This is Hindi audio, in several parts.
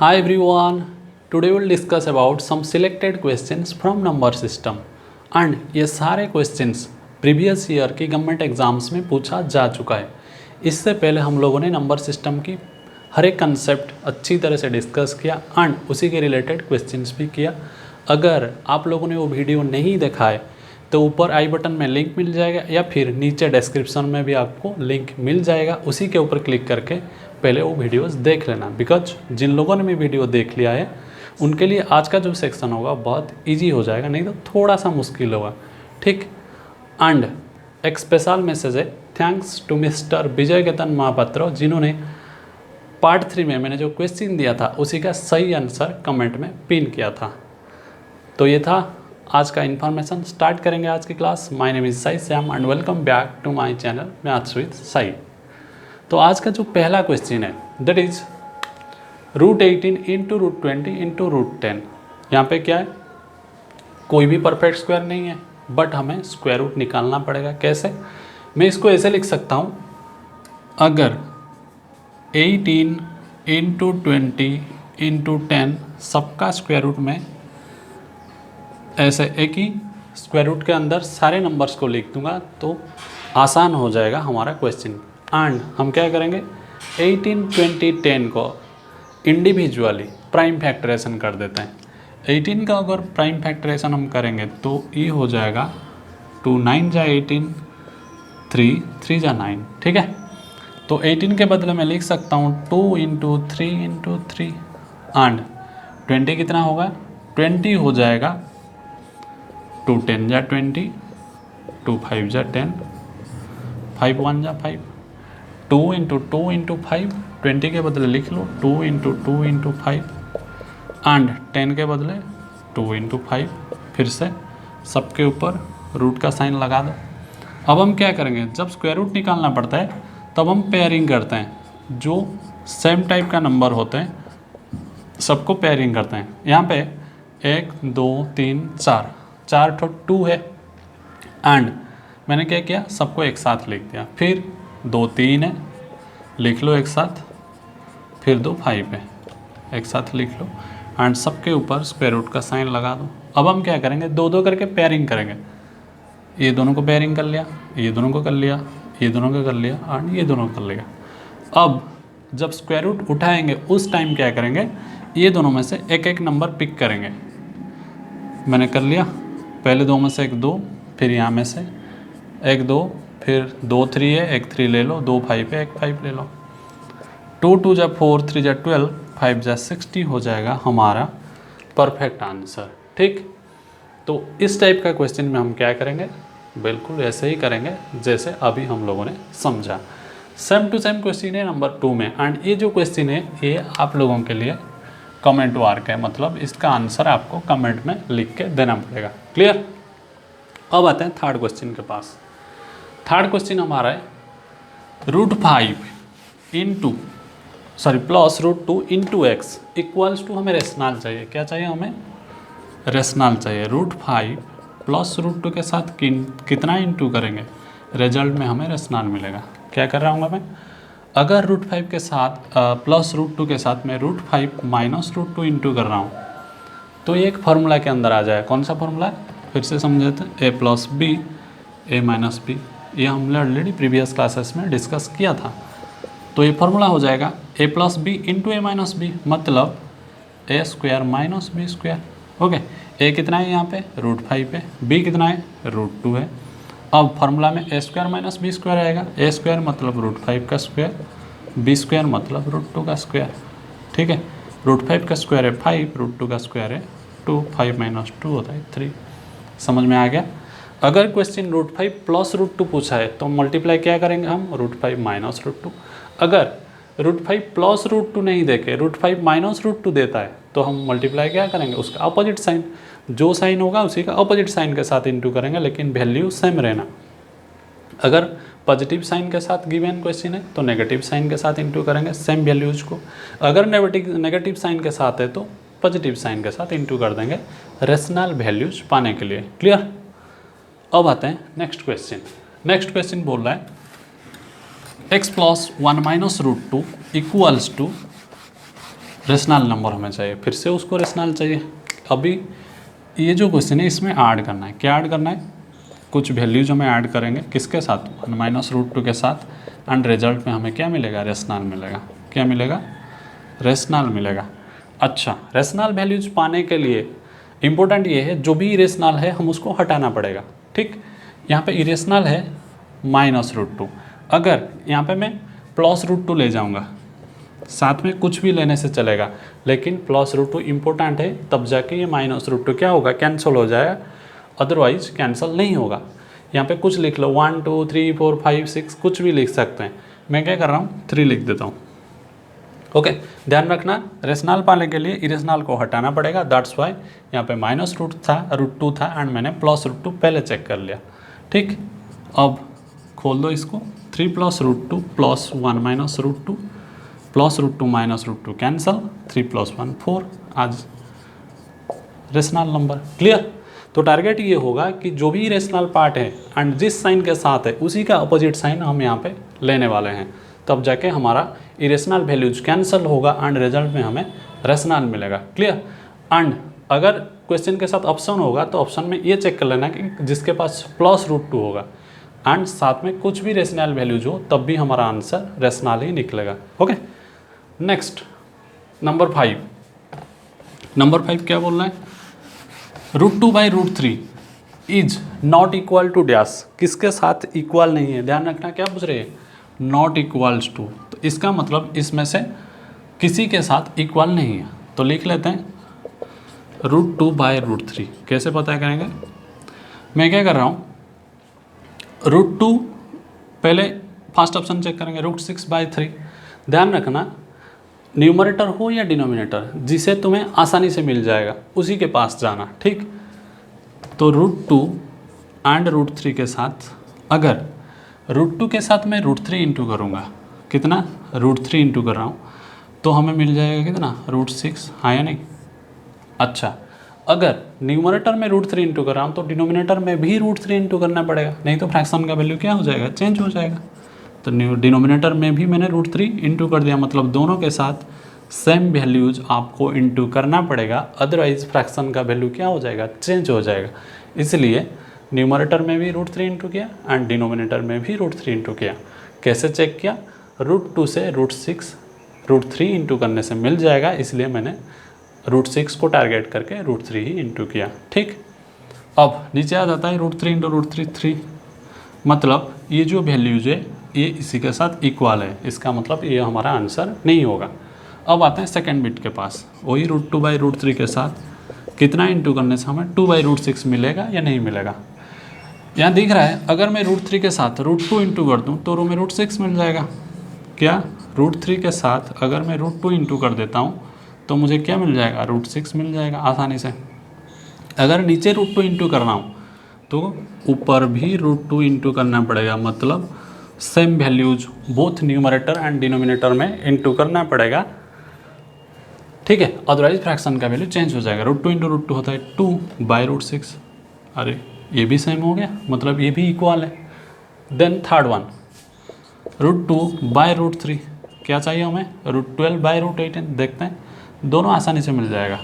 Hi everyone. Today we'll discuss about some selected questions from number system and ये सारे questions प्रीवियस ईयर की गवर्नमेंट एग्जाम्स में पूछा जा चुका है। इससे पहले हम लोगों ने नंबर सिस्टम की हर एक कंसेप्ट अच्छी तरह से डिस्कस किया एंड उसी के रिलेटेड क्वेश्चंस भी किया। अगर आप लोगों ने वो वीडियो नहीं देखा है तो ऊपर आई बटन में लिंक मिल जाएगा या फिर नीचे डिस्क्रिप्शन में भी आपको लिंक मिल जाएगा, उसी के ऊपर क्लिक करके पहले वो वीडियोस देख लेना। बिकॉज जिन लोगों ने भी वीडियो देख लिया है उनके लिए आज का जो सेक्शन होगा बहुत इजी हो जाएगा, नहीं तो थोड़ा सा मुश्किल होगा। ठीक। एंड एक स्पेशल मैसेज है, थैंक्स टू मिस्टर विजय केतन महापात्र जिन्होंने पार्ट 3 में मैंने जो क्वेश्चन दिया था उसी का सही आंसर कमेंट में पिन किया था। तो ये था आज का इन्फॉर्मेशन। स्टार्ट करेंगे आज की class. My name is Sai Shyam and welcome back to my channel maths with Sai. तो आज का जो पहला क्वेश्चन है दैट इज √18 इंटू √20 इंटू √10। यहाँ पे क्या है, कोई भी परफेक्ट स्क्वायर नहीं है बट हमें स्क्वायर रूट निकालना पड़ेगा। कैसे? मैं इसको ऐसे लिख सकता हूँ, अगर 18 इंटू 20 इंटू 10 सबका स्क्वायर रूट में ऐसे एक ही स्क्वायर रूट के अंदर सारे नंबर्स को लिख दूंगा तो आसान हो जाएगा हमारा क्वेश्चन। एंड हम क्या करेंगे, 18, 20, 10 को इंडिविजुअली प्राइम फैक्टराइजेशन कर देते हैं। 18 का अगर प्राइम फैक्टराइजेशन हम करेंगे तो ये हो जाएगा 2 9 जा 18, 3 3 जा 9। ठीक है, तो 18 के बदले मैं लिख सकता हूँ 2 इंटू 3 इंटू 3 एंड 20 कितना होगा, 20 हो जाएगा 2 10 जा 20, 2 5 जा 10, 5 1 जा 5, 2 इंटू 2 इंटू 5, 20 के बदले लिख लो 2 इंटू 2 इंटू 5 एंड 10 के बदले 2 इंटू 5। फिर से सबके ऊपर रूट का साइन लगा दो। अब हम क्या करेंगे, जब स्क्वायर रूट निकालना पड़ता है तब हम पेयरिंग करते हैं। जो सेम टाइप का नंबर होते हैं सबको पेयरिंग करते हैं। यहाँ पे 1 2 3 4 ठो 2 है एंड मैंने क्या किया, सबको एक साथ लिख दिया। फिर 2 3 है, लिख लो एक साथ। फिर 2 5 है, एक साथ लिख लो एंड सबके ऊपर स्क्वायर रूट का साइन लगा दो। अब हम क्या करेंगे, 2 2 करके पेयरिंग करेंगे। ये दोनों को पेयरिंग कर लिया, ये दोनों को कर लिया, ये दोनों को कर लिया एंड ये दोनों को कर लिया। अब जब स्क्वायर रूट उठाएंगे उस टाइम क्या करेंगे, ये दोनों में से एक एक नंबर पिक करेंगे। मैंने कर लिया, पहले 2 में से एक 2, फिर यहाँ में से एक 2, फिर 2 3 है, एक 3 ले लो, 2 5 है, एक 5 ले लो। 2 2 जा 4, 3 जा 12, 5 जा 60 हो जाएगा हमारा परफेक्ट आंसर। ठीक। तो इस टाइप का क्वेश्चन में हम क्या करेंगे, बिल्कुल ऐसे ही करेंगे जैसे अभी हम लोगों ने समझा। सेम टू सेम क्वेश्चन है नंबर 2 में एंड ये जो क्वेश्चन है ये आप लोगों के लिए कमेंट वार्क है, मतलब इसका आंसर आपको कमेंट में लिख के देना पड़ेगा। क्लियर? अब आते हैं थर्ड क्वेश्चन के पास। थर्ड क्वेश्चन हमारा है √5 into plus √2 into X equals to, हमें रेशनल चाहिए। क्या चाहिए हमें? रेशनल चाहिए। √5 प्लस √2 के साथ कितना इंटू करेंगे, रिजल्ट में हमें रेशनल मिलेगा। क्या कर रहा हूँ मैं, अगर √5 के साथ प्लस √2 के साथ मैं √5 माइनस √2 इंटू कर रहा हूँ तो ये एक फार्मूला के अंदर आ जाए। कौन सा फार्मूला है, फिर से समझे थे, a plus B A minus B. ये हमने ऑलरेडी प्रीवियस क्लासेस में डिस्कस किया था। तो ये फार्मूला हो जाएगा a plus B into A minus B, मतलब a square minus B square. Okay, a कितना है यहाँ पे, √5 है, b कितना है, √2 है। अब फार्मूला में a square minus B square आएगा। a स्क्वायर मतलब √5 का स्क्वायर, b स्क्वायर मतलब √2 का स्क्वायर। ठीक है, √5 का स्क्वायर है 5, √2 का स्क्वायर है 2, 5 माइनस 2 होता है 3। समझ में आ गया? अगर क्वेश्चन √5 प्लस √2 पूछा है तो मल्टीप्लाई क्या करेंगे हम, √5 माइनस √2। अगर √5 प्लस √2 नहीं देके √5 माइनस √2 देता है तो हम मल्टीप्लाई क्या करेंगे, उसका अपोजिट साइन, जो साइन होगा उसी का अपोजिट साइन के साथ इंटू करेंगे, लेकिन वैल्यू सेम रहना। अगर पॉजिटिव साइन के साथ गिवन क्वेश्चन है तो नेगेटिव साइन के साथ इंटू करेंगे सेम वैल्यूज को। अगर नेगेटिव साइन के साथ है तो पॉजिटिव साइन के साथ इंटू कर देंगे रेशनल वैल्यूज पाने के लिए। क्लियर? अब आते हैं नेक्स्ट क्वेश्चन। नेक्स्ट क्वेश्चन बोल रहा है x plus 1 minus √2 equals to rational number हमें चाहिए, फिर से उसको रेशनल चाहिए। अभी ये जो क्वेश्चन है इसमें ऐड करना है, क्या ऐड करना है, कुछ वैल्यूज हमें ऐड करेंगे, किसके साथ, -√2 के साथ, एंड रिजल्ट में हमें क्या मिलेगा, रेशनल मिलेगा। क्या मिलेगा, रेशनल मिलेगा। अच्छा, रेशनल वैल्यूज पाने के लिए इम्पोर्टेंट ये है, जो भी इरेशनल है हम उसको हटाना पड़ेगा। ठीक, यहाँ पे इरेशनल है -√2, अगर यहाँ पे मैं +√2 ले जाऊँगा, साथ में कुछ भी लेने से चलेगा, लेकिन +√2 इम्पोर्टेंट है, तब जाके ये -√2 क्या होगा, कैंसिल हो जाएगा, अदरवाइज कैंसिल नहीं होगा। यहाँ पे कुछ लिख लो, 1 2 3 4 5 6 कुछ भी लिख सकते हैं। मैं क्या कर रहा हूँ, 3 लिख देता हूँ। ओके, ध्यान रखना, रेशनल पाने के लिए इरेशनल को हटाना पड़ेगा, दैट्स वाई यहाँ पे -√2 था एंड मैंने +√2 पहले चेक कर लिया। ठीक, अब खोल दो इसको, 3 +√2 +1 -√2 +√2 -√2 कैंसल, 3 + 1 4, आज रेशनल नंबर। क्लियर। तो टारगेट ये होगा कि जो भी रेशनल पार्ट है एंड जिस साइन के साथ है उसी का अपोजिट साइन हम यहाँ पे लेने वाले हैं, तब जाके हमारा इरेशनल वैल्यूज कैंसिल होगा एंड रिजल्ट में हमें रेशनल मिलेगा। क्लियर। एंड अगर क्वेश्चन के साथ ऑप्शन होगा तो ऑप्शन में ये चेक कर लेना कि जिसके पास +√2 होगा एंड साथ में कुछ भी रेशनल वैल्यूज हो, तब भी हमारा आंसर रेशनल ही निकलेगा। Okay, next number 5। नंबर 5 क्या बोल रहा है, √2/√3 is not equal to dash, किसके साथ इक्वल नहीं है। ध्यान रखना, क्या पूछ रहे हैं, नॉट इक्वल्स टू, तो इसका मतलब इसमें से किसी के साथ इक्वल नहीं है। तो लिख लेते हैं √2/√3। कैसे पता करेंगे, मैं क्या कर रहा हूँ, √2 पहले फर्स्ट ऑप्शन चेक करेंगे, √6/3। ध्यान रखना, न्यूमरेटर हो या डिनोमिनेटर, जिसे तुम्हें आसानी से मिल जाएगा उसी के पास जाना। ठीक, तो √2 एंड √3 के साथ, अगर √2 के साथ मैं √3 इंटू करूँगा, कितना, √3 इंटू कर रहा हूँ, तो हमें मिल जाएगा कितना, √6, हाँ या नहीं। अच्छा, अगर न्यूमरेटर में √3 इंटू कर रहा हूँ तो डिनोमिनेटर में भी √3 इंटू करना पड़ेगा, नहीं तो फ्रैक्शन का वैल्यू क्या हो जाएगा, चेंज हो जाएगा। तो डिनोमिनेटर में भी मैंने √3 इंटू कर दिया, मतलब दोनों के साथ सेम वैल्यूज आपको इंटू करना पड़ेगा, अदरवाइज फ्रैक्शन का वैल्यू क्या हो जाएगा, चेंज हो जाएगा। इसलिए न्यूमरेटर में भी √3 इंटू किया एंड डिनोमिनेटर में भी √3 इंटू किया। कैसे चेक किया, √2 से √6 √3 इंटू करने से मिल जाएगा, इसलिए मैंने √6 को टारगेट करके √3 ही इंटू किया। ठीक, अब नीचे आ जाता है √3 इंटू √3 3, मतलब ये जो वैल्यूज है ये इसी के साथ इक्वल है, इसका मतलब ये हमारा आंसर नहीं होगा। अब आते हैं सेकेंड बिट के पास, वही √2/√3 के साथ कितना इंटू करने से हमें 2/√6 मिलेगा या नहीं मिलेगा। यहाँ दिख रहा है, अगर मैं √3 के साथ √2 इंटू कर दूँ तो में √6 मिल जाएगा। क्या, √3 के साथ अगर मैं √2 इंटू कर देता हूँ तो मुझे क्या मिल जाएगा, √6 मिल जाएगा आसानी से। अगर नीचे √2 इंटू कर रहा हूँ तो ऊपर भी √2 इंटू करना पड़ेगा, मतलब same values both numerator and denominator में इंटू करना पड़ेगा। ठीक है, अदरवाइज फ्रैक्शन का वैल्यू चेंज हो जाएगा। √2 इंटू √2 होता है 2/√6, अरे ये भी सेम हो गया, मतलब ये भी इक्वल है। देन थर्ड वन, √2/√3, क्या चाहिए हमें, √12/√18, देखते हैं, दोनों आसानी से मिल जाएगा।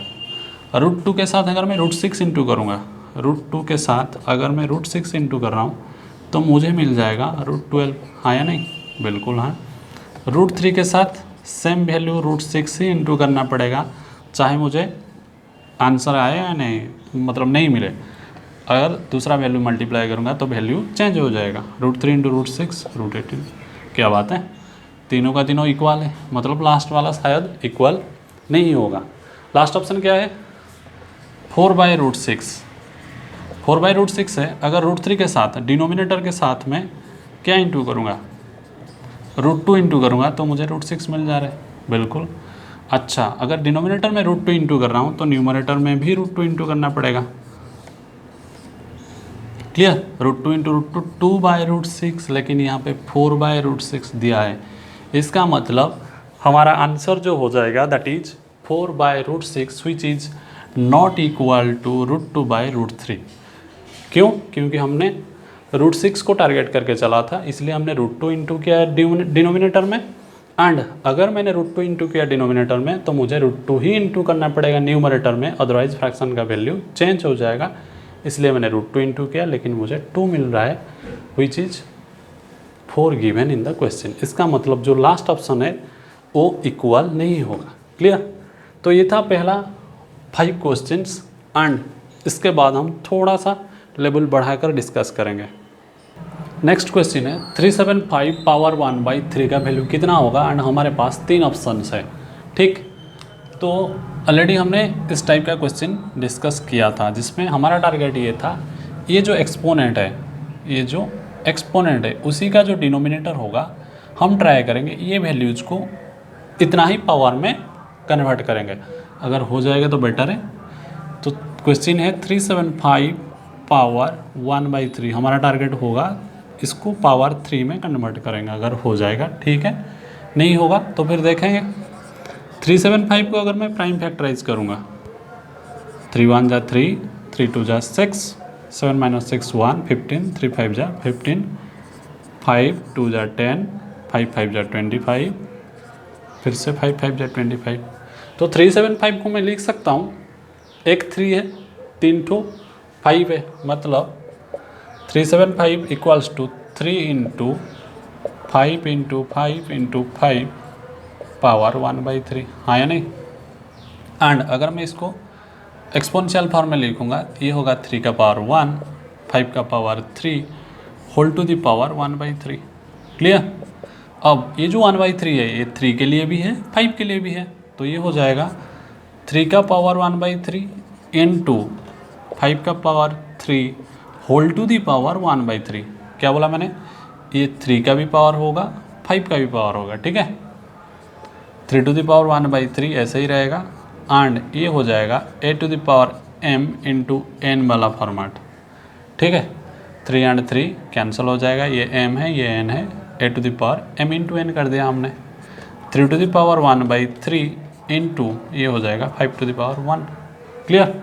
√2 के साथ अगर मैं √6 इंटू करूँगा, √2 के साथ अगर मैं √6 इंटू कर रहा हूँ तो मुझे मिल जाएगा √12, हाँ या नहीं, बिल्कुल हाँ। √3 के साथ सेम वैल्यू √6 ही इंटू करना पड़ेगा, चाहे मुझे आंसर आए या नहीं, मतलब नहीं मिले। अगर दूसरा वैल्यू मल्टीप्लाई करूँगा तो वैल्यू चेंज हो जाएगा, √3 इंटू √6 √18। क्या बात है, तीनों का तीनों इक्वल है, मतलब लास्ट वाला शायद इक्वल नहीं होगा। लास्ट ऑप्शन क्या है, 4/√6, 4/√6 है। अगर √3 के साथ डिनोमिनेटर के साथ में क्या इंटू करूँगा, √2 इंटू करूँगा तो मुझे √6 मिल जा रहा है, बिल्कुल। अच्छा, अगर डिनोमिनेटर में √2 इंटू कर रहा हूँ तो न्यूमरेटर में भी √2 इंटू करना पड़ेगा। क्लियर, √2 इंटू √2 2/√6, लेकिन यहाँ पे 4/√6 दिया है, इसका मतलब हमारा आंसर जो हो जाएगा that is 4/√6 which is not equal to √2/√3। क्यों, क्योंकि हमने √6 को टारगेट करके चला था, इसलिए हमने √2 इंटू किया डिनोमिनेटर में एंड अगर मैंने √2 इंटू किया डिनोमिनेटर में तो मुझे √2 ही इंटू करना पड़ेगा न्यूमरेटर में, अदरवाइज फ्रैक्शन का वैल्यू चेंज हो जाएगा। इसलिए मैंने √2 इंटू किया, लेकिन मुझे 2 मिल रहा है, which is 4 given in the question. इसका मतलब जो लास्ट ऑप्शन है वो इक्वल नहीं होगा। क्लियर? तो ये था पहला 5 क्वेश्चंस एंड इसके बाद हम थोड़ा सा लेवल बढ़ाकर डिस्कस करेंगे। नेक्स्ट क्वेश्चन है 375 पावर 1/3 का वैल्यू कितना होगा एंड हमारे पास 3 ऑप्शंस है। ठीक, तो ऑलरेडी हमने इस टाइप का क्वेश्चन डिस्कस किया था जिसमें हमारा टारगेट ये था, ये जो एक्सपोनेंट है, ये जो एक्सपोनेंट है उसी का जो डिनोमिनेटर होगा हम ट्राई करेंगे ये वैल्यूज़ को इतना ही पावर में कन्वर्ट करेंगे। अगर हो जाएगा तो बेटर है। तो क्वेश्चन है 375 पावर 1/3, हमारा टारगेट होगा इसको पावर 3 में कन्वर्ट करेंगे। अगर हो जाएगा ठीक है, नहीं होगा तो फिर देखेंगे। 375 को अगर मैं प्राइम फैक्टराइज करूँगा, 3 1 जा 3, 3 2 जा 6, 7 - 6 1, 15, 3 5 जा 15, 5 2 जा 10, 5 5 जा 25, फिर से 5 5 जा 25। तो 375 को मैं लिख सकता हूँ, एक 3 है, 3 2 5 है, मतलब 375 equals to 3 into 5 into 5 into 5 power 1/3, हाँ या नहीं। एंड अगर मैं इसको एक्सपोनेंशियल फॉर्म में लिखूँगा, ये होगा 3 का पावर 1, 5 का power 3 whole to the power 1/3। Clear? अब ये जो 1/3 है ये 3 के लिए भी है, 5 के लिए भी है, तो ये हो जाएगा 3 का पावर 1/3 इंटू 5 का power 3 whole to the power 1/3। क्या बोला मैंने? ये 3 का भी पावर होगा, 5 का भी पावर होगा। ठीक है, 3 टू दी पावर 1/3 ऐसे ही रहेगा एंड ये हो जाएगा a to the power m into n वाला फॉर्मेट। ठीक है, 3 एंड 3 कैंसिल हो जाएगा, ये m है ये n है, a to the power m into n कर दिया हमने। 3 टू दी पावर 1/3 इंटू ये हो जाएगा 5 टू दी पावर 1। क्लियर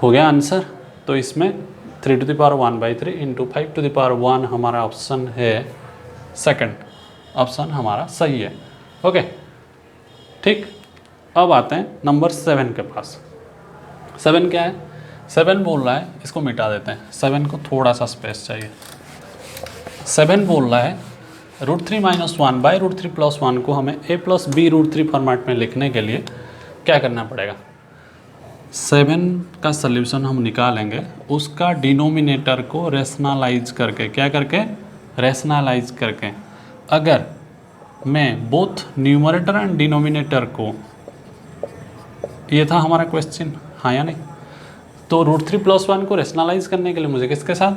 हो गया आंसर? तो इसमें 3 to the power 1/3 into 5 to the power 1 हमारा ऑप्शन है सेकंड, ऑप्शन हमारा सही है। ओके ठीक, अब आते हैं नंबर 7 के पास। 7 क्या है? 7 बोल रहा है, इसको मिटा देते हैं, 7 को थोड़ा सा स्पेस चाहिए। 7 बोल रहा है √3 - 1/√3 + 1 को हमें a + b√3 फॉर्मेट में लिखने के लिए क्या करना पड़ेगा? 7 का सल्यूशन हम निकालेंगे, उसका डिनोमिनेटर को रेशनलाइज करके, क्या करके? रेशनलाइज करके। अगर मैं बोथ न्यूमरेटर एंड डिनोमिनेटर को, ये था हमारा क्वेश्चन, हाँ या नहीं, तो √3 + 1 को रेशनलाइज करने के लिए मुझे किसके साथ?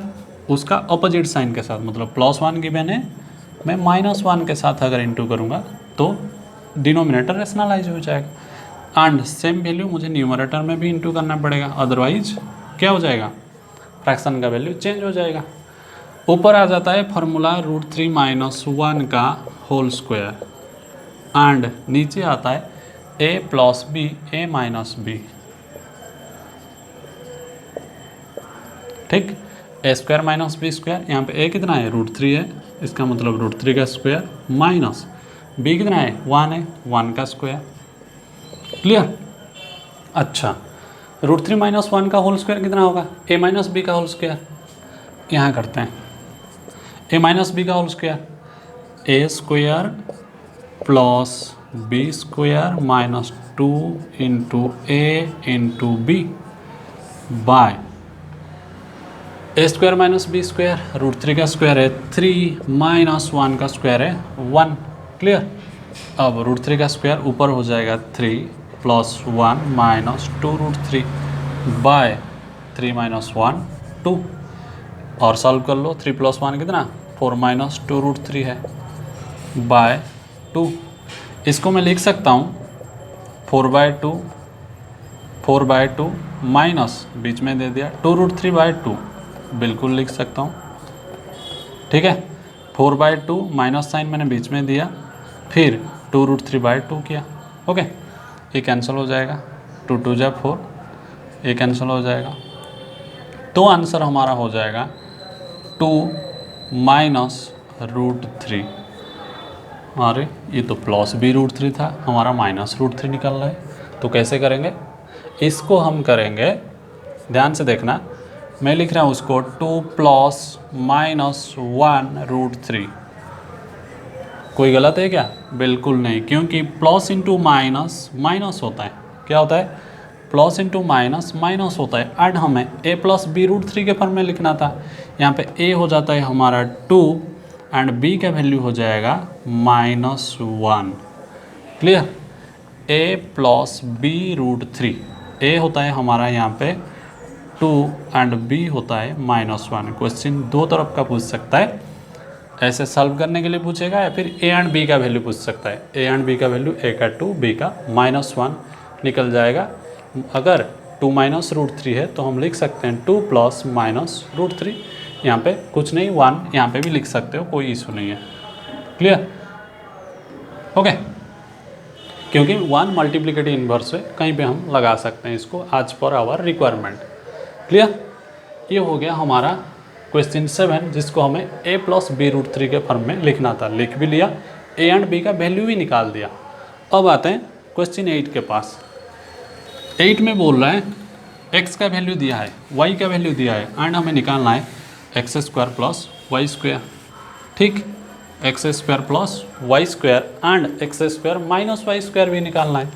उसका अपोजिट साइन के साथ, मतलब +1 गिवन है, मैं -1 के साथ अगर इंटू करूँगा तो डिनोमिनेटर रेशनलाइज हो जाएगा। एंड सेम वैल्यू मुझे न्यूमरेटर में भी इंटू करना पड़ेगा, अदरवाइज क्या हो जाएगा? फ्रैक्शन का वैल्यू चेंज हो जाएगा। ऊपर आ जाता है फॉर्मूला √3 - 1 का होल स्क्वायर एंड नीचे आता है a + b a - b। ठीक, a² - b², यहाँ पे a कितना है? √3 है, इसका मतलब √3 का स्क्वायर माइनस b कितना है? 1 है, 1 का स्क्वायर। क्लियर? अच्छा, √3 - 1 का होल स्क्वायर कितना होगा? a - b का होल स्क्वायर। यहाँ करते हैं a - b का whole square, a² + b² - 2 × a × b by a² - b², √3 का स्क्वायर है 3 - 1 का स्क्वायर है 1। क्लियर? अब √3 का स्क्वायर ऊपर हो जाएगा 3 + 1 - 2 √3 बाय 3 - 1 2, और सॉल्व कर लो। 3 + 1 कितना? 4 - 2 √3 है बाय 2। इसको मैं लिख सकता हूँ 4/2 माइनस बीच में दे दिया 2 √3/2, बिल्कुल लिख सकता हूँ। ठीक है, 4/2 माइनस साइन मैंने बीच में दिया, फिर 2 √3/2 किया। ओके, ये कैंसिल हो जाएगा, 2 2 जा 4, ये कैंसिल हो जाएगा। तो आंसर हमारा हो जाएगा 2 - √3। अरे ये तो प्लस बी रूट थ्री था, हमारा माइनस रूट थ्री निकल रहा है, तो कैसे करेंगे इसको? हम करेंगे, ध्यान से देखना, मैं लिख रहा हूँ उसको 2 प्लस माइनस 1 रूट थ्री। कोई गलत है क्या? बिल्कुल नहीं, क्योंकि प्लस इंटू माइनस माइनस होता है। क्या होता है? प्लस इंटू माइनस माइनस होता है। एंड हमें a plus b root three के फॉर्म में लिखना था। यहाँ पे a हो जाता है हमारा 2 एंड b का वैल्यू हो जाएगा -1। Clear? a plus b root three, a होता है हमारा यहाँ पे 2 एंड b होता है -1। क्वेश्चन दो तरफ का पूछ सकता है, ऐसे सॉल्व करने के लिए पूछेगा या फिर a एंड b का वैल्यू पूछ सकता है। a एंड b का वैल्यू, a का 2, b का -1 निकल जाएगा। अगर 2 माइनस रूट थ्री है तो हम लिख सकते हैं 2 प्लस माइनस रूट थ्री। यहाँ पे कुछ नहीं, 1 यहाँ पे भी लिख सकते हो, कोई इशू नहीं है। क्लियर? ओके, क्योंकि 1 मल्टीप्लिकेटिव इन्वर्स है, कहीं पे हम लगा सकते हैं इसको आज पर आवर रिक्वायरमेंट। क्लियर? ये हो गया हमारा क्वेश्चन 7, जिसको हमें a plus b root three के फॉर्म में लिखना था। लिख भी लिया, a एंड b का वैल्यू भी निकाल दिया। अब आते हैं क्वेश्चन 8 के पास। 8 में बोल रहा है x का वैल्यू दिया है, y का वैल्यू दिया है, एंड हमें निकालना है x square plus Y square. ठीक, x square plus Y square and x square minus y square भी निकालना है।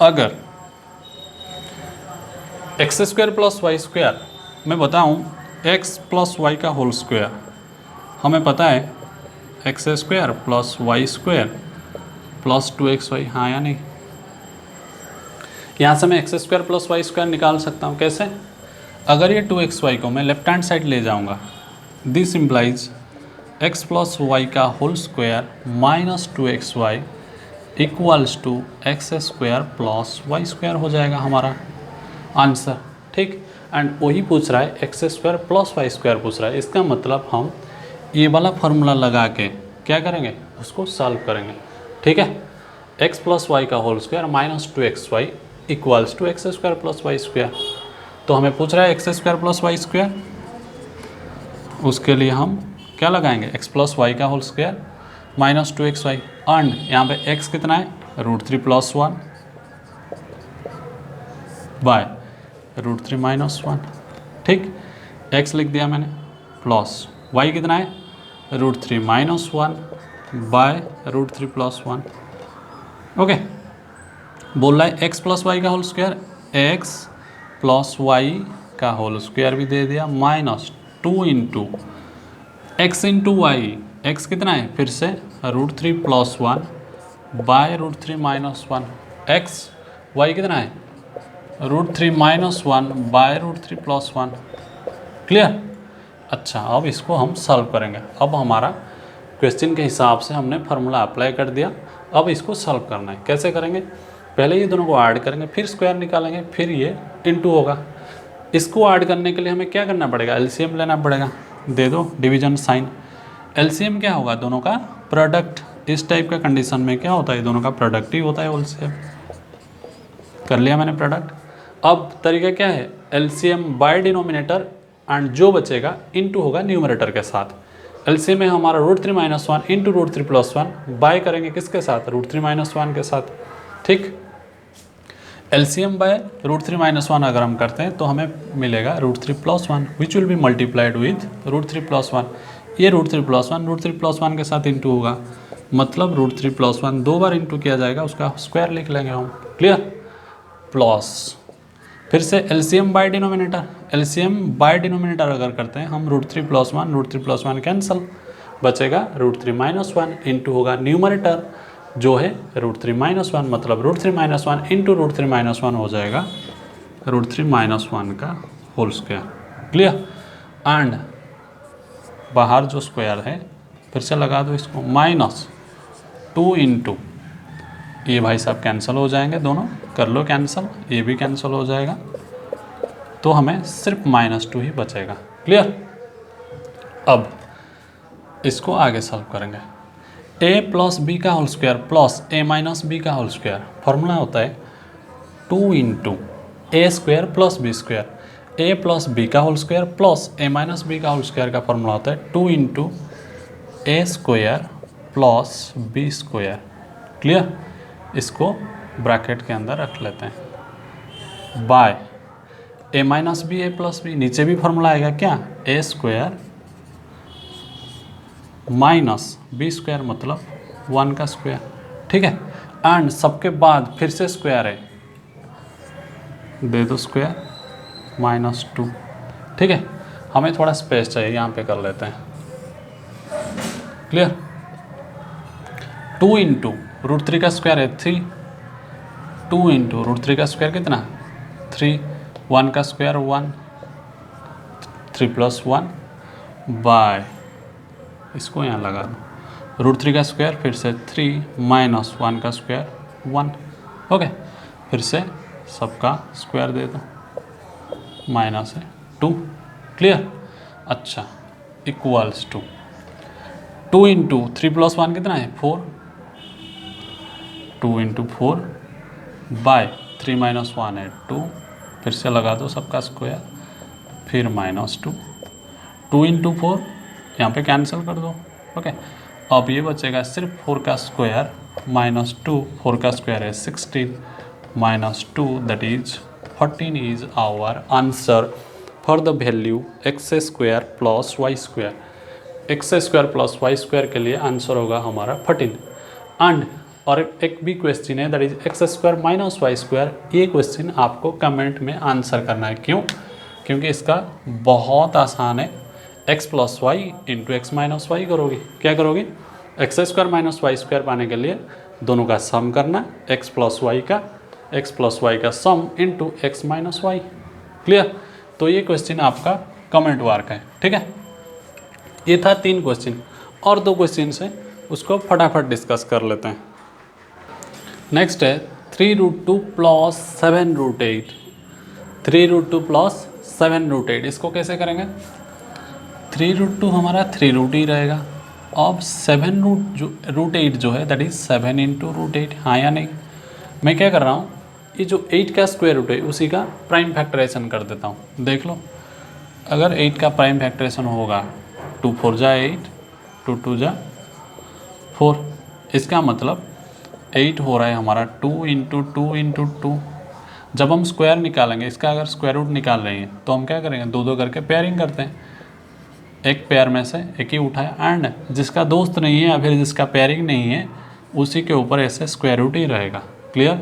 अगर x square plus Y square मैं बताऊँ एक्स प्लस वाई का होल स्क्वायर, हमें पता है x square plus Y square plus 2xy, हाँ या नहीं? यहाँ से मैं एक्स स्क्वायर प्लस वाई स्क्वायर निकाल सकता हूँ। कैसे? अगर ये 2xy को मैं लेफ्ट हैंड साइड ले जाऊँगा, this implies x plus y का whole square minus 2xy equals to x square plus Y square हो जाएगा हमारा आंसर। ठीक, एंड वही पूछ रहा है x square plus Y square पूछ रहा है। इसका मतलब हम ये वाला फार्मूला लगा के क्या करेंगे, उसको सॉल्व करेंगे। ठीक है, एक्स प्लस वाई का whole square minus 2xy equals to x square plus Y square. तो हमें पूछ रहा है x square plus Y square, उसके लिए हम क्या लगाएंगे, एक्स प्लस वाई का whole square minus 2xy and यहाँ पे x कितना है, √3 + 1 बाय √3 - 1। ठीक, x लिख दिया मैंने, प्लस y कितना है, √3 - 1 बाय √3 + 1। ओके, बोल रहा है x प्लस वाई का whole square, x plus y का होल स्क्वायर भी दे दिया, -2 into x into y, x कितना है फिर से √3 + 1 बाय √3 - 1, एक्स वाई कितना है √3 - 1 बाय √3 + 1। क्लियर? अच्छा, अब इसको हम सॉल्व करेंगे। अब हमारा क्वेश्चन के हिसाब से हमने फार्मूला अप्लाई कर दिया, अब इसको सॉल्व करना है। कैसे करेंगे? पहले ये दोनों को ऐड करेंगे, फिर स्क्वायर निकालेंगे, फिर ये इनटू होगा। इसको ऐड करने के लिए हमें क्या करना पड़ेगा, एलसीएम लेना पड़ेगा। दे दो डिवीजन साइन। एलसीएम क्या होगा, दोनों का प्रोडक्ट। इस टाइप का कंडीशन में क्या होता है, दोनों का प्रोडक्ट ही होता है एलसीएम। कर लिया मैंने प्रोडक्ट। अब तरीका क्या है, एलसीएम बाय डिनोमिनेटर एंड जो बचेगा इनटू होगा न्यूमरेटर के साथ। एलसीएम में हमारा √3 - 1 इंटू √3 + 1 बाय करेंगे किसके साथ, √3 - 1 के साथ। ठीक, एलसीएम बाय √3 - 1 अगर हम करते हैं तो हमें मिलेगा √3 + 1 which will be multiplied with √3 + 1। ये √3 + 1 √3 + 1 के साथ इंटू होगा, मतलब √3 + 1 दो बार इंटू किया जाएगा, उसका स्क्वायर लिख लेंगे हम। क्लियर? प्लस फिर से LCM by denominator, LCM by denominator अगर करते हैं हम √3 + 1 √3 + 1 कैंसिल, बचेगा √3 - 1 इंटू होगा न्यूमरेटर जो है √3 - 1, मतलब √3 - 1 इंटू √3 - 1 हो जाएगा √3 - 1 का होल स्क्वायर। क्लियर? एंड बाहर जो स्क्वायर है फिर से लगा दो इसको, -2 इंटू ये भाई साहब कैंसिल हो जाएंगे दोनों, कर लो कैंसिल, ये भी कैंसिल हो जाएगा, तो हमें सिर्फ -2 ही बचेगा। क्लियर? अब इसको आगे सॉल्व करेंगे। a प्लस बी का whole square plus a minus b का होल स्क्वायर, फॉर्मूला होता है 2 into a square plus b square. a plus b का whole square plus a minus b का होल स्क्वायर का फॉर्मूला होता है 2 into a square plus b square. Clear, इसको ब्रैकेट के अंदर रख लेते हैं by a minus b a plus b, नीचे भी फॉर्मूला आएगा क्या, ए स्क्वायर माइनस बी स्क्वायर मतलब 1 का स्क्वायर। ठीक है, एंड सबके बाद फिर से स्क्वायर है, दे दो स्क्वायर -2। ठीक है, हमें थोड़ा स्पेस चाहिए, यहाँ पे कर लेते हैं। क्लियर, 2 इंटू √3 का स्क्वायर है 3, 2 इंटू √3 का स्क्वायर कितना 3, 1 का स्क्वायर 1, 3 + 1 बाय, इसको यहाँ लगा दो, √3 का स्क्वायर फिर से 3 माइनस 1 का स्क्वायर 1। ओके, फिर से सबका स्क्वायर दे दो, माइनस है 2। क्लियर, अच्छा, इक्वल्स टू 2 इंटू 3 + 1 कितना है 4, 2 इंटू 4 बाय 3 माइनस 1 है 2, फिर से लगा दो सबका स्क्वायर, फिर -2, 2 इंटू 4 यहाँ पे कैंसिल कर दो। ओके, अब ये बचेगा सिर्फ 4 का स्क्वायर -2, 4 का स्क्वायर है 16 -2 that is 14 is our answer for the value x² + y²। x² + y² के लिए आंसर होगा हमारा 14। एंड और एक भी क्वेश्चन है दैट इज x² - y²। ये क्वेश्चन आपको कमेंट में आंसर करना है। क्यों? क्योंकि इसका बहुत आसान है। x + y into x - y करोगे, क्या करोगे, x² - y² पाने के लिए दोनों का सम करना, x + y का सम इंटू x - y। क्लियर, तो ये क्वेश्चन आपका कमेंट वर्क है। ठीक है, ये था 3 क्वेश्चन, और 2 क्वेश्चन है उसको फटाफट डिस्कस कर लेते हैं। नेक्स्ट है 3√2 + 7√8। 3√2 + 7√8, इसको कैसे करेंगे, 3√2 हमारा 3 ही रहेगा। अब 7√8 जो है दैट इज 7 इंटू √8, हाँ या नहीं। मैं क्या कर रहा हूँ, ये जो 8 का स्क्वायर रूट है उसी का प्राइम फैक्टराइजेशन कर देता हूँ। देख लो, अगर 8 का प्राइम फैक्टराइजेशन होगा 2 × 4 = 8, 2 × 2 = 4, इसका मतलब 8 हो रहा है हमारा 2 इंटू 2 इंटू 2। जब हम स्क्वायर निकालेंगे, इसका अगर स्क्वायर रूट निकाल रहे हैं तो हम क्या करेंगे, 2 करके पेयरिंग करते हैं, एक पेयर में से एक ही उठाया, एंड जिसका दोस्त नहीं है या फिर जिसका पेयरिंग नहीं है उसी के ऊपर ऐसे स्क्वायर रूट ही रहेगा। क्लियर,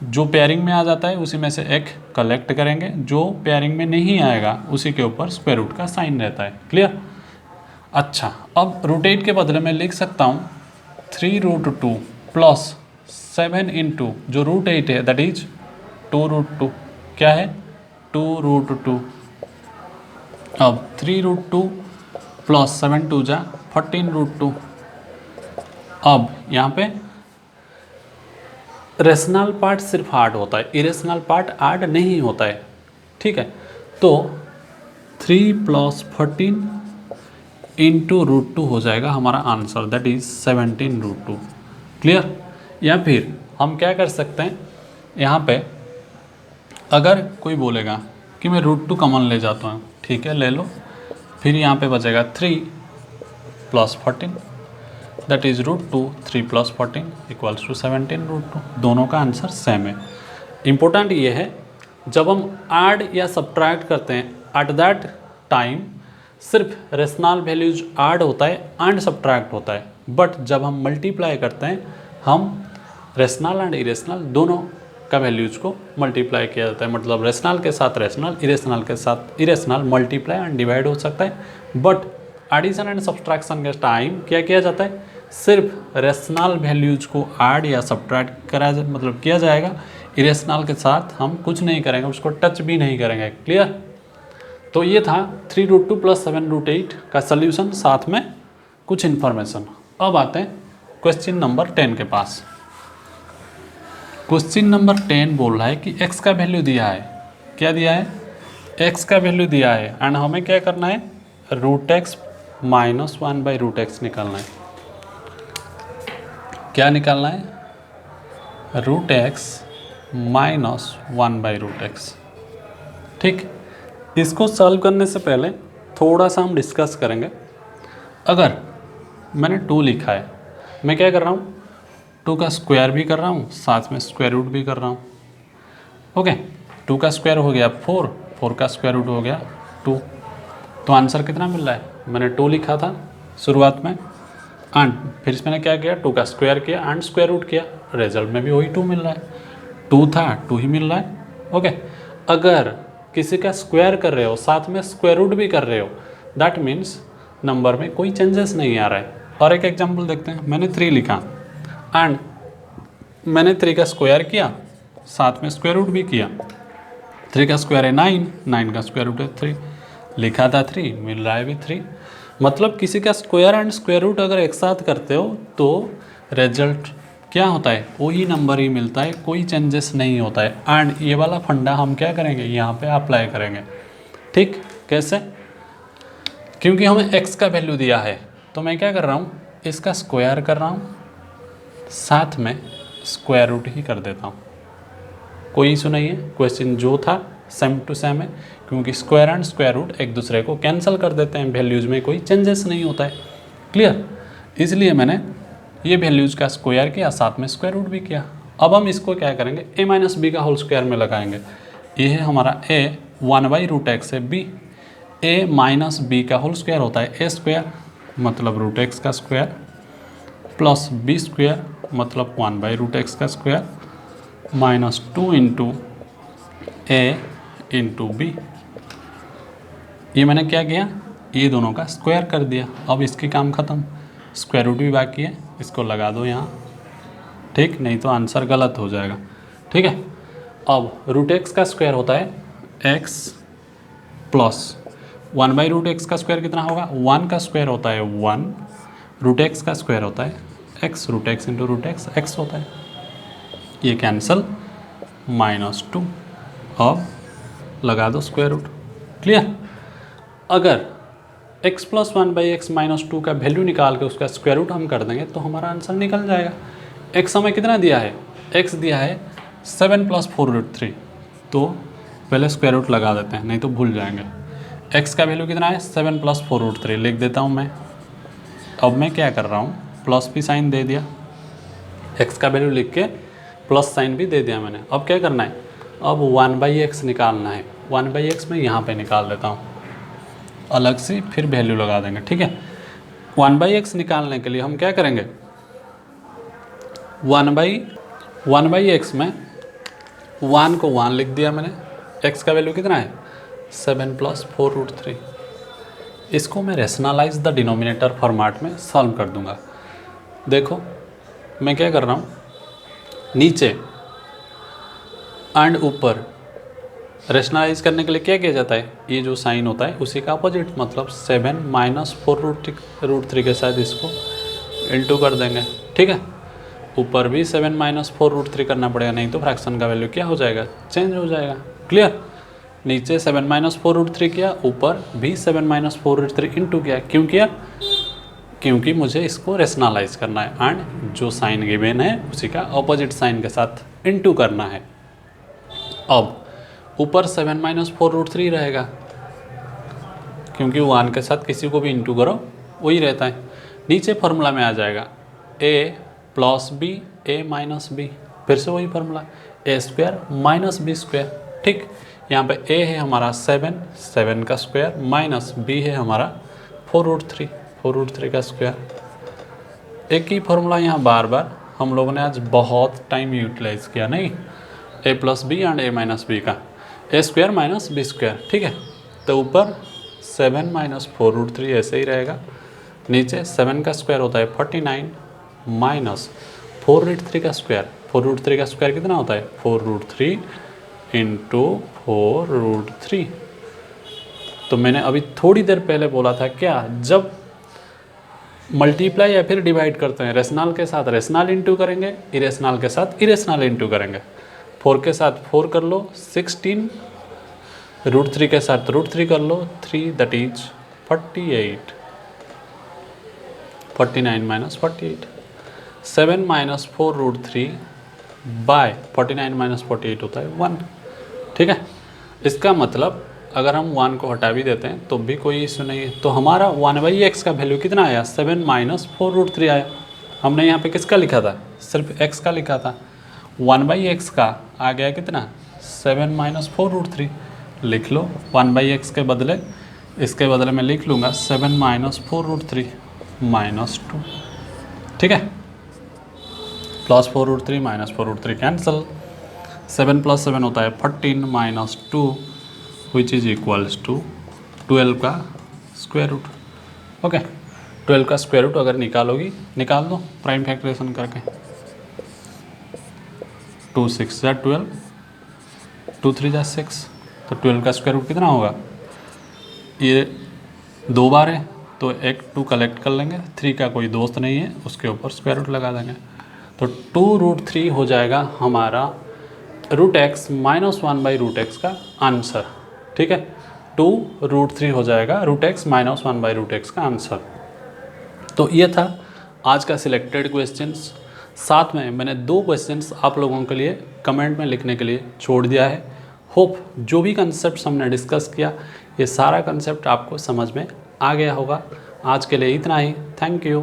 जो पेयरिंग में आ जाता है उसी में से एक कलेक्ट करेंगे, जो पेयरिंग में नहीं आएगा उसी के ऊपर स्क्वायर रूट का साइन रहता है। क्लियर, अच्छा, अब √8 के बदले में लिख सकता हूँ 3√2 + 7 इंटू जो √8 है दैट इज 2√2। क्या है, 2√2। अब 3√2 + 7 × 2 = 14√2। अब यहाँ पे रेशनल पार्ट सिर्फ ऐड होता है, इरेशनल पार्ट ऐड नहीं होता है। ठीक है, तो 3 + 14 इंटू √2 हो जाएगा हमारा आंसर, दैट इज 17√2। क्लियर, या फिर हम क्या कर सकते हैं, यहाँ पे अगर कोई बोलेगा कि मैं √2 कॉमन ले जाता हूँ, ठीक है ले लो, फिर यहाँ पे बचेगा 3 + 14 दैट इज √2, 3 + 14 = 17√2। दोनों का आंसर सेम है। इम्पोर्टेंट ये है, जब हम ऐड या सब्ट्रैक्ट करते हैं एट दैट टाइम सिर्फ रेशनल वैल्यूज ऐड होता है एंड सब्ट्रैक्ट होता है, बट जब हम मल्टीप्लाई करते हैं हम रेशनल एंड इरेशनल दोनों का वैल्यूज को मल्टीप्लाई किया जाता है। मतलब रेशनल के साथ रेशनल, इरेशनल के साथ इरेशनल मल्टीप्लाई एंड डिवाइड हो सकता है, बट एडिशन एंड सब्सट्रैक्शन के टाइम क्या किया जाता है, सिर्फ रेशनल वैल्यूज को ऐड या सब्ट्रैक्ट करा मतलब किया जाएगा, इरेशनल के साथ हम कुछ नहीं करेंगे, उसको टच भी नहीं करेंगे। क्लियर, तो ये था 3√2 + 7√8 का सल्यूशन, साथ में कुछ इन्फॉर्मेशन। अब आते हैं क्वेश्चन नंबर 10 के पास। क्वेश्चन नंबर 10 बोल रहा है कि x का वैल्यू दिया है, क्या दिया है, x का वैल्यू दिया है, एंड हमें क्या करना है, √x - 1/√x निकालना है। क्या निकालना है, √x - 1/√x। ठीक, इसको सॉल्व करने से पहले थोड़ा सा हम डिस्कस करेंगे। अगर मैंने 2 लिखा है मैं क्या कर रहा हूँ, 2 का स्क्वायर भी कर रहा हूँ, साथ में स्क्वायर रूट भी कर रहा हूँ। ओके, 2 का स्क्वायर हो गया 4, 4 का स्क्वायर रूट हो गया 2। तो आंसर कितना मिल रहा है, मैंने 2 लिखा था शुरुआत में एंड फिर मैंने क्या किया, 2 का स्क्वायर किया एंड स्क्वायर रूट किया, रिजल्ट में भी वही 2 मिल रहा है। 2 था 2 ही मिल रहा है। ओके, अगर किसी का स्क्वायर कर रहे हो साथ में स्क्वायर रूट भी कर रहे हो, दैट मीन्स नंबर में कोई चेंजेस नहीं आ रहा है। और एक एग्जांपल देखते हैं, मैंने 3 लिखा एंड मैंने 3 का स्क्वायर किया, साथ में स्क्वायर रूट भी किया। 3 का स्क्वायर है 9, 9 का स्क्वायर रूट है 3, लिखा था 3, मिल रहा है भी 3। मतलब किसी का स्क्वायर एंड स्क्वायर रूट अगर एक साथ करते हो तो रिजल्ट क्या होता है, वही नंबर ही मिलता है, कोई चेंजेस नहीं होता है। एंड ये वाला फंडा हम क्या करेंगे, यहाँ पे अप्लाई करेंगे। ठीक, कैसे, क्योंकि हमें x का वैल्यू दिया है तो मैं क्या कर रहा हूँ, इसका स्क्वायर कर रहा हूँ, साथ में स्क्वायर रूट ही कर देता हूँ। कोई इशू नहीं है, क्वेश्चन जो था सेम टू सेम है, क्योंकि स्क्वायर एंड स्क्वायर रूट एक दूसरे को कैंसिल कर देते हैं, वैल्यूज़ में कोई चेंजेस नहीं होता है। क्लियर, इसलिए मैंने ये वैल्यूज़ का स्क्वायर किया, साथ में स्क्वायर रूट भी किया। अब हम इसको क्या करेंगे, a माइनस बी का होल स्क्वायर में लगाएंगे। ये है हमारा a, 1/√x है b, a माइनस बी का होल स्क्वायर होता है a स्क्वायर मतलब √x का स्क्वायर प्लस b स्क्वायर मतलब 1/√x का square minus 2 into a into b. ये मैंने क्या किया, ये दोनों का स्क्वायर कर दिया। अब इसकी काम ख़त्म, स्क्वायर रूट भी बाकी है, इसको लगा दो यहाँ। ठीक, नहीं तो आंसर गलत हो जाएगा। ठीक है, अब √x का स्क्वायर होता है x प्लस 1/√x का स्क्वायर कितना होगा, 1 का स्क्वायर होता है 1, √x का स्क्वायर होता है x, √x into √x x होता है, ये कैंसल -2। अब लगा दो स्क्वायर रूट। क्लियर, अगर x प्लस 1/x माइनस 2 का वैल्यू निकाल के उसका स्क्वायर रूट हम कर देंगे तो हमारा आंसर निकल जाएगा। x हमें कितना दिया है, x दिया है 7 प्लस 4√3, तो पहले स्क्वायर रूट लगा देते हैं, नहीं तो भूल जाएंगे। x का वैल्यू कितना है, 7 प्लस 4√3 लिख देता हूँ मैं। अब मैं क्या कर रहा हूँ, प्लस भी साइन दे दिया, x का वैल्यू लिख के प्लस साइन भी दे दिया मैंने। अब क्या करना है, अब 1/x निकालना है। 1/x में यहाँ पे निकाल देता हूँ अलग से, फिर वैल्यू लगा देंगे। ठीक है, 1/x निकालने के लिए हम क्या करेंगे, 1/x में 1 को 1 लिख दिया मैंने, x का वैल्यू कितना है 7 प्लस 4√3। इसको मैं रेशनलाइज द डिनोमिनेटर फॉर्मेट में सॉल्व कर दूंगा। देखो मैं क्या कर रहा हूँ, नीचे एंड ऊपर रेशनलाइज करने के लिए क्या किया जाता है, ये जो साइन होता है उसी का अपोजिट, मतलब 7 माइनस 4√3 के साथ इसको इंटू कर देंगे। ठीक है, ऊपर भी 7 माइनस 4√3 करना पड़ेगा, नहीं तो फ्रैक्शन का वैल्यू क्या हो जाएगा, चेंज हो जाएगा। क्लियर, नीचे 7 माइनस 4√3 किया, ऊपर भी 7 माइनस 4√3 इंटू किया। क्यों किया, क्योंकि मुझे इसको रेशनलाइज करना है एंड जो साइन गिवन है उसी का अपोजिट साइन के साथ इंटू करना है। अब ऊपर 7 माइनस 4√3 रहेगा, क्योंकि 1 के साथ किसी को भी इंटू करो वही रहता है। नीचे फार्मूला में आ जाएगा a plus b, a minus b, फिर से वही formula, a square minus B square. ठीक, यहाँ पे a है हमारा 7, 7 का स्क्वायर माइनस b है हमारा 4√3, 4√3 का स्क्वायर। एक ही फार्मूला यहाँ बार बार हम लोगों ने आज बहुत टाइम यूटिलाइज किया, नहीं, a plus b and a minus b का, a square minus B square. ठीक है, तो ऊपर 7 माइनस 4√3 ऐसे ही रहेगा, नीचे 7 का स्क्वायर होता है 49 माइनस 4√3 का स्क्वायर, 4√3 का स्क्वायर कितना होता है 4√3 इंटू 4√3। तो मैंने अभी थोड़ी देर पहले बोला था क्या, जब मल्टीप्लाई या फिर डिवाइड करते हैं रेशनल के साथ रेशनल इंटू करेंगे, इरेशनल के साथ इरेशनल इंटू करेंगे। 4 के साथ 4 कर लो 16, √3 के साथ √3 कर लो 3, that is 48, 49 minus 48, 7 minus 4√3 by 49 minus 48 होता है 1। ठीक है, इसका मतलब अगर हम 1 को हटा भी देते हैं तो भी कोई इशू नहीं है। तो हमारा 1/x का वैल्यू कितना आया, 7 माइनस 4√3 आया। हमने यहाँ पे किसका लिखा था, सिर्फ x का लिखा था। 1/x का आ गया कितना 7 - 4√3 लिख लो। 1/x के बदले इसके बदले में लिख लूँगा 7 - 4√3 -2, ठीक है। प्लस 4√3 माइनस 4√3 कैंसिल, 7 + 7 होता है 14 - 2 विच इज़ इक्वल्स टू 12 का स्क्वायर रूट। ओके, 12 का स्क्वायर रूट अगर निकालोगी, निकाल दो प्राइम फैक्टराइजेशन करके। 2 × 6 = 12, 2 × 3 = 6, तो 12 का स्क्वायर रूट कितना होगा, ये 2 बार है तो एक 2 कलेक्ट कर लेंगे, 3 का कोई दोस्त नहीं है उसके ऊपर स्क्वायर रूट लगा देंगे, तो 2√3 हो जाएगा हमारा √x - 1/√x का आंसर, ठीक है। 2√3 हो जाएगा √x - 1/√x का आंसर। तो ये था आज का सिलेक्टेड क्वेश्चंस। साथ में मैंने 2 क्वेश्चंस आप लोगों के लिए कमेंट में लिखने के लिए छोड़ दिया है। होप जो भी कंसेप्ट हमने डिस्कस किया, ये सारा कंसेप्ट आपको समझ में आ गया होगा। आज के लिए इतना ही, थैंक यू।